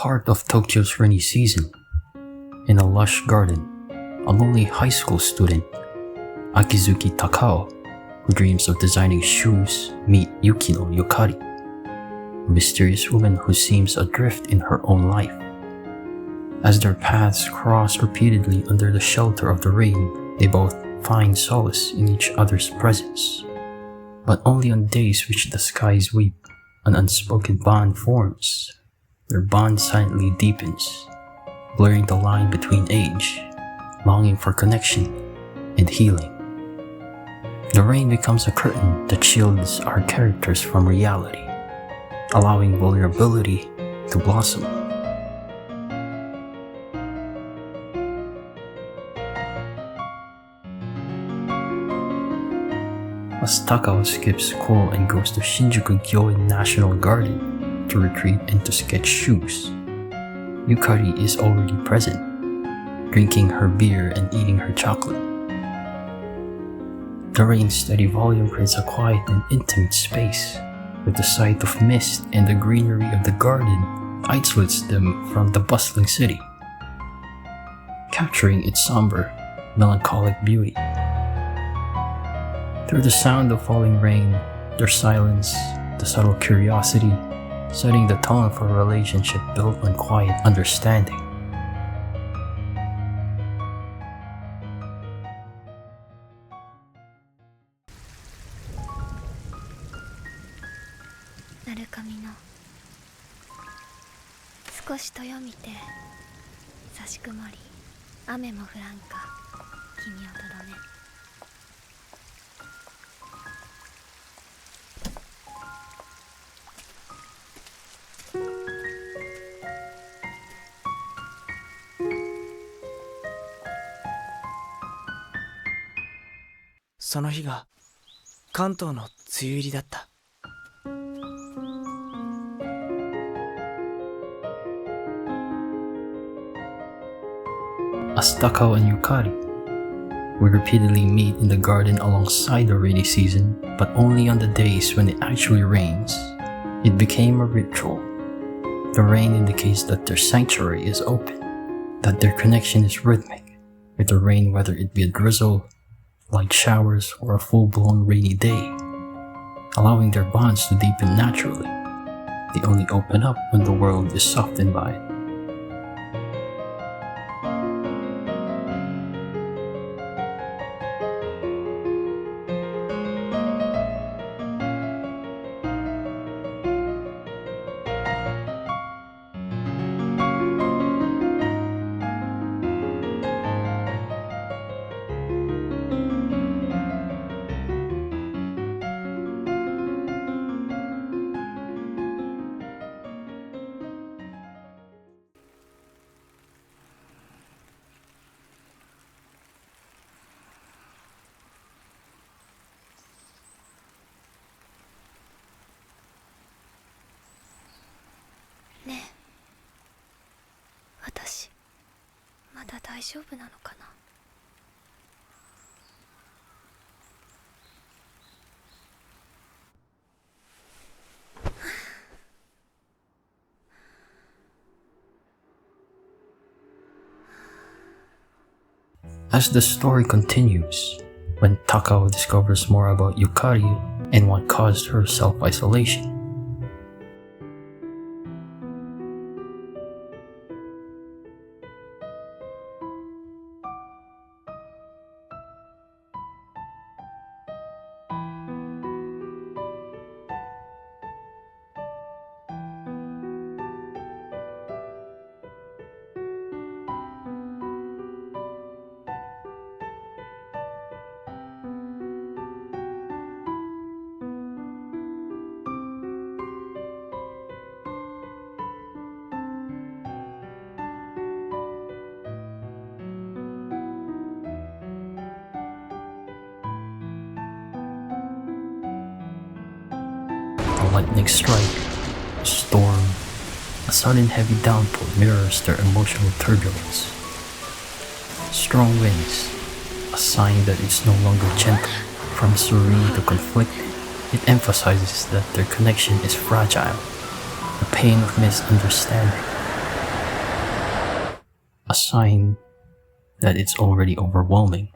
heart of Tokyo's rainy season, in a lush garden, a lonely high school student, Akizuki Takao, who dreams of designing shoes, meet Yukino Yukari, a mysterious woman who seems adrift in her own life. As their paths cross repeatedly under the shelter of the rain, they both find solace in each other's presence. But only on days which the skies weep, an unspoken bond forms. Their bond silently deepens, blurring the line between age, longing for connection, and healing. The rain becomes a curtain that shields our characters from reality, allowing vulnerability to blossom. As Takao skips school and goes to Shinjuku Gyoen National Garden to retreat and to sketch shoes, Yukari is already present, drinking her beer and eating her chocolate. The rain's steady volume creates a quiet and intimate space, with the sight of mist and the greenery of the garden isolates them from the bustling city, capturing its somber, melancholic beauty. Through the sound of falling rain, their silence, the subtle curiosity, setting the tone for a relationship built on quiet understanding. Narukamiの少しとよみて差し曇り雨も降らんか君をとどめその日が関東の梅雨入りだった。As Takao and Yukari would repeatedly meet in the garden alongside the rainy season, but only on the days when it actually rains, it became a ritual. The rain indicates that their sanctuary is open, that their connection is rhythmic, with the rain whether it be a drizzle, light showers, or a full-blown rainy day, allowing their bonds to deepen naturally. They only open up when the world is softened by it.ねえ、私まだ大丈夫なのかな。As the story continues, when Takao discovers more about Yukari and what caused her self-isolation, a lightning strike, a storm, a sudden heavy downpour mirrors their emotional turbulence. Strong winds, a sign that it's no longer gentle. From serene to conflicted, it emphasizes that their connection is fragile, the pain of misunderstanding, a sign that it's already overwhelming.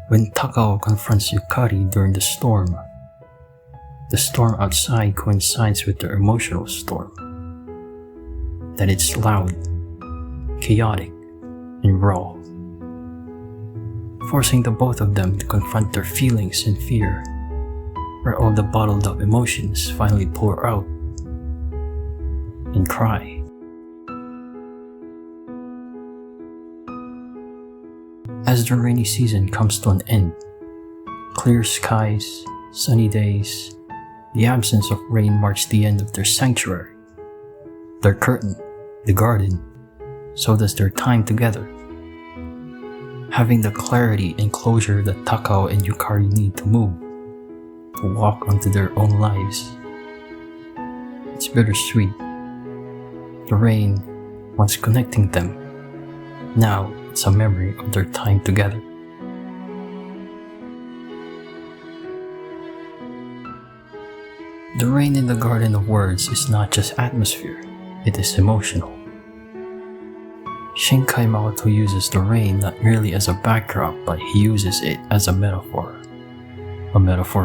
When Takao confronts Yukari during the storm outside coincides with their emotional storm. That it's loud, chaotic, and raw, forcing the both of them to confront their feelings and fear, where all the bottled up emotions finally pour out and cry. As the rainy season comes to an end, clear skies, sunny days, the absence of rain marks the end of their sanctuary, their curtain, the garden. So does their time together. Having the clarity and closure that Takao and Yukari need to move, to walk onto their own lives. It's bittersweet. The rain, once connecting them, now it's a memory of their time together. The rain in the Garden of Words is not just atmosphere, it is emotional. Shinkai Makoto uses the rain not merely as a backdrop, but he uses it as a metaphor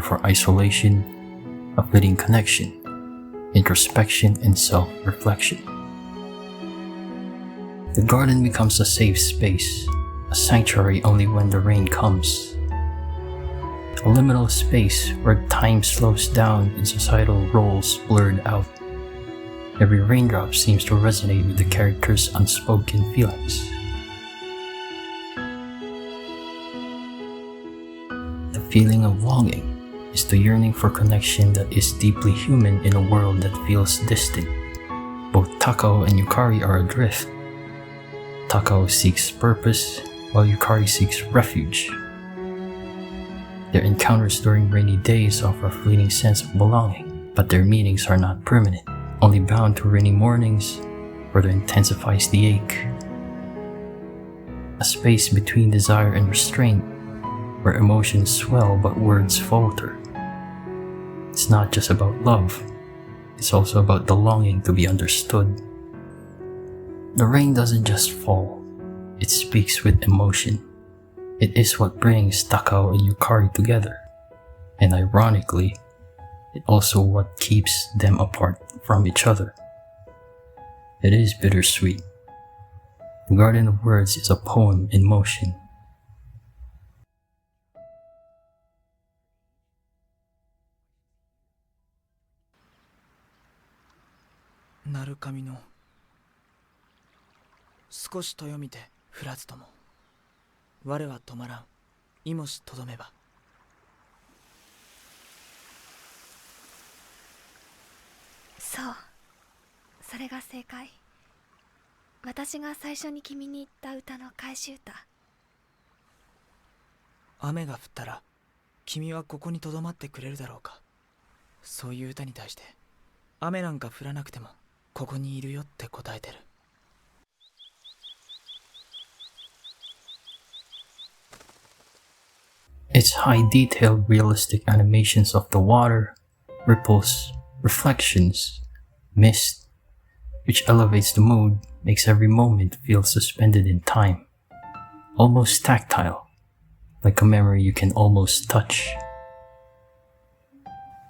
for isolation, a fleeting connection, introspection, and self-reflection. The garden becomes a safe space, a sanctuary only when the rain comes. A liminal space where time slows down and societal roles blurred out. Every raindrop seems to resonate with the characters' unspoken feelings. The feeling of longing is the yearning for connection that is deeply human in a world that feels distant. Both Takao and Yukari are adrift. Takao seeks purpose, while Yukari seeks refuge. Their encounters during rainy days offer a fleeting sense of belonging, but their meanings are not permanent, only bound to rainy mornings, further intensifies the ache. A space between desire and restraint, where emotions swell but words falter. It's not just about love, it's also about the longing to be understood. The rain doesn't just fall, it speaks with emotion. It is what brings Takao and Yukari together, and ironically, it's also what keeps them apart from each other. It is bittersweet. The Garden of Words is a poem in motion. Narukami no 少しとよみて降らずとも我は止まらんいもしとどめばそうそれが正解。私が最初に君に言った歌の返し歌。雨が降ったら君はここにとどまってくれるだろうか。そういう歌に対して雨なんか降らなくてもここにいるよって答えてる。Its high detailed realistic animations of the water, ripples, reflections, mist, which elevates the mood, makes every moment feel suspended in time, almost tactile, like a memory you can almost touch.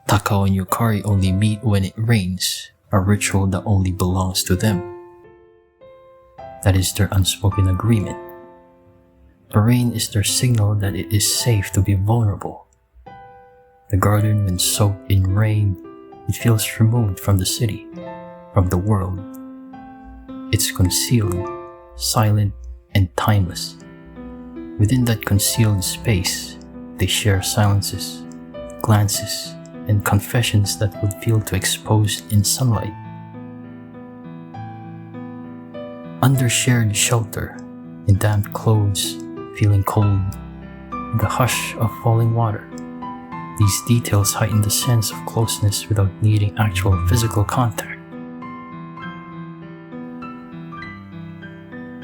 Takao and Yukari only meet when it rains, a ritual that only belongs to them. That is their unspoken agreement. The rain is their signal that it is safe to be vulnerable. The garden, when soaked in rain, it feels removed from the city, from the world. It's concealed, silent, and timeless. Within that concealed space, they share silences, glances, and confessions that would feel too exposed in sunlight. Under shared shelter, in damp clothes, feeling cold, in the hush of falling water, these details heighten the sense of closeness without needing actual physical contact.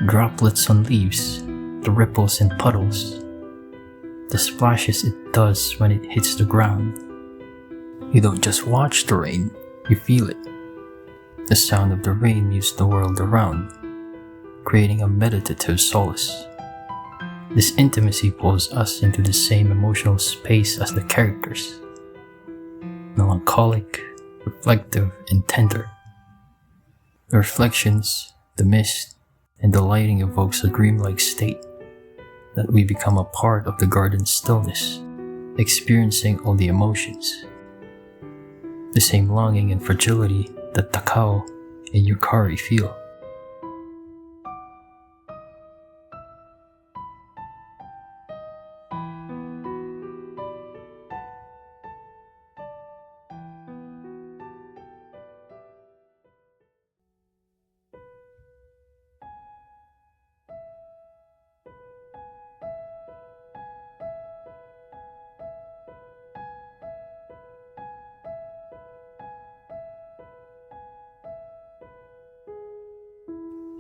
Droplets on leaves, the ripples and puddles, the splashes it does when it hits the ground. You don't just watch the rain, You feel it. The sound of the rain mutes the world around, creating a meditative solace. This intimacy pulls us into the same emotional space as the characters, melancholic, reflective, and tender. The reflections, the mist, and the lighting evokes a dreamlike state that we become a part of the garden's stillness, experiencing all the emotions. The same longing and fragility that Takao and Yukari feel.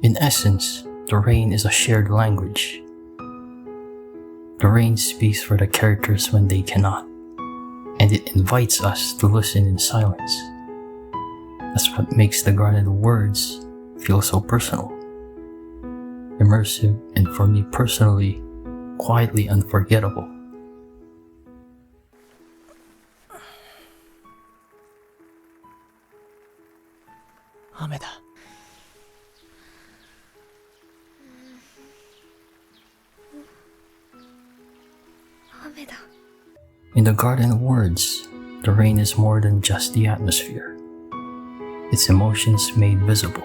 In essence, the rain is a shared language. The rain speaks for the characters when they cannot, and it invites us to listen in silence. That's what makes the Garden of Words feel so personal, immersive, and for me personally, quietly unforgettable. In the Garden of Words, the rain is more than just the atmosphere. Its emotions made visible.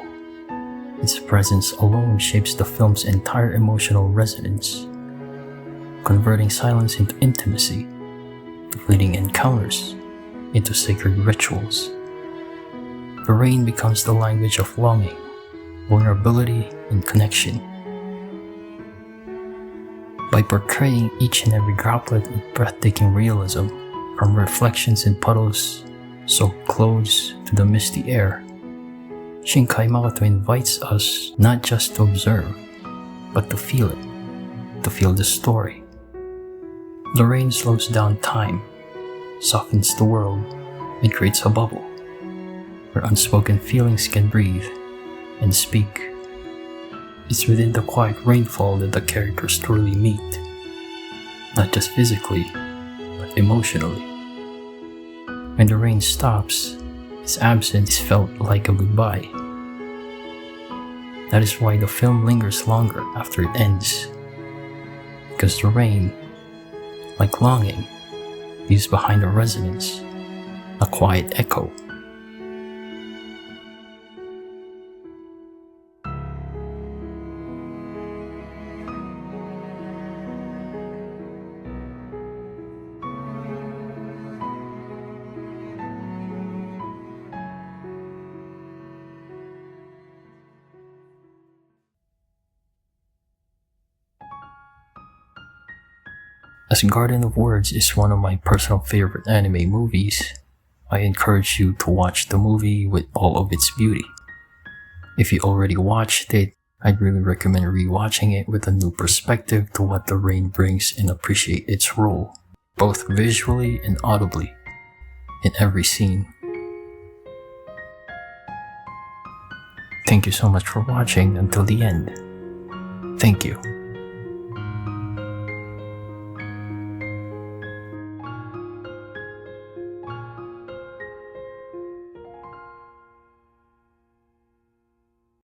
Its presence alone shapes the film's entire emotional resonance, converting silence into intimacy, fleeting encounters into sacred rituals. The rain becomes the language of longing, vulnerability, and connection. By portraying each and every droplet with breathtaking realism, from reflections in puddles, soaked clothes, to the misty air, Shinkai Makoto invites us not just to observe, but to feel it, to feel the story. The rain slows down time, softens the world, and creates a bubble, where unspoken feelings can breathe and speak. It's within the quiet rainfall that the characters truly meet, not just physically, but emotionally. When the rain stops, its absence is felt like a goodbye. That is why the film lingers longer after it ends, because the rain, like longing, leaves behind a resonance, a quiet echo. As Garden of Words is one of my personal favorite anime movies, I encourage you to watch the movie with all of its beauty. If you already watched it, I'd really recommend rewatching it with a new perspective to what the rain brings and appreciate its role, both visually and audibly, in every scene. Thank you so much for watching until the end. Thank you.